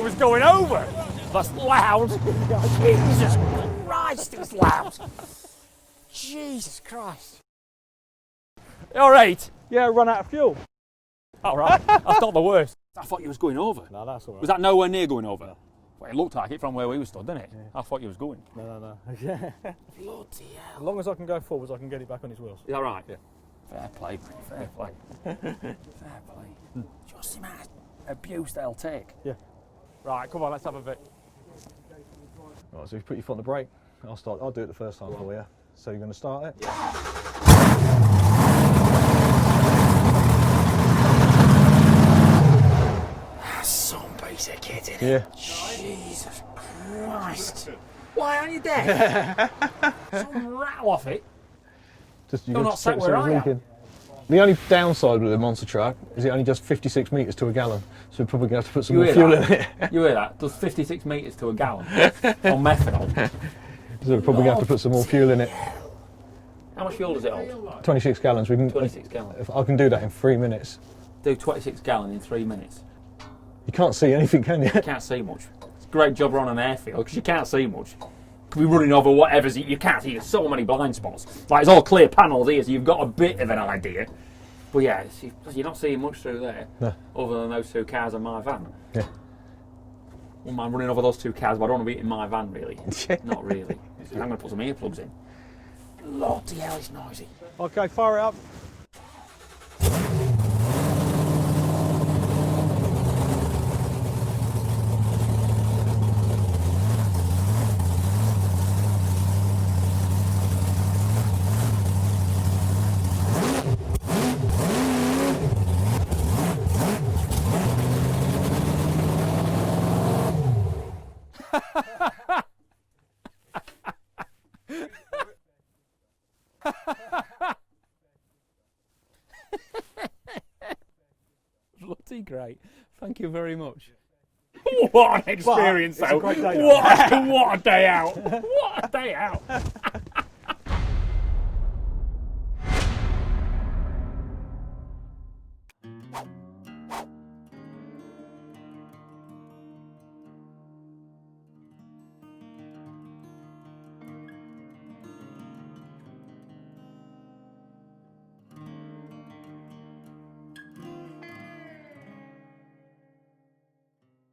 it was going over. That's loud. Jesus Christ, it's loud. Jesus Christ. All right. Yeah, run out of fuel. All right. That's not the worst. I thought you was going over. No, that's all right. Was that nowhere near going over? No. Well, it looked like it from where we were stood, didn't it? Yeah. I thought you was going. No. Yeah. Bloody hell. As long as I can go forwards, I can get it back on his wheels. Is that right? Yeah. Fair play, mate. Fair play. Fair play. Just the amount of abuse they'll take. Yeah. Right, come on, let's have a bit. Right, so you put your foot on the brake. I'll do it the first time for you. So you're going to start it? Yeah. That's some piece of kit, isn't it? Yeah. Jesus Christ. Why aren't you dead? Some rattle off it. Just You're not sat where I am. The only downside with the monster truck is it only does 56 metres to a gallon, so we're probably going to have to put some more fuel in it. You hear that? Does 56 metres to a gallon on methanol. So we're probably going to have to put some more fuel in it. How much fuel does it hold? 26 gallons. We can, 26 gallons. If I can do that in 3 minutes. Do 26 gallon in 3 minutes. You can't see anything, can you? You can't see much. It's a great job we're on an airfield because you can't see much. Could be running over whatever's you can't see. There's so many blind spots. Like it's all clear panels here, so you've got a bit of an idea. But yeah, you're not seeing much through there, no. Other than those two cars and my van. Yeah. Wouldn't mind running over those two cars, but I don't want to be in my van really. Not really. I'm going to put some earplugs in. Bloody hell, it's noisy. Okay, fire it up. Bloody great. Thank you very much. What an experience, though. It's a great day, what a day out. What a day out.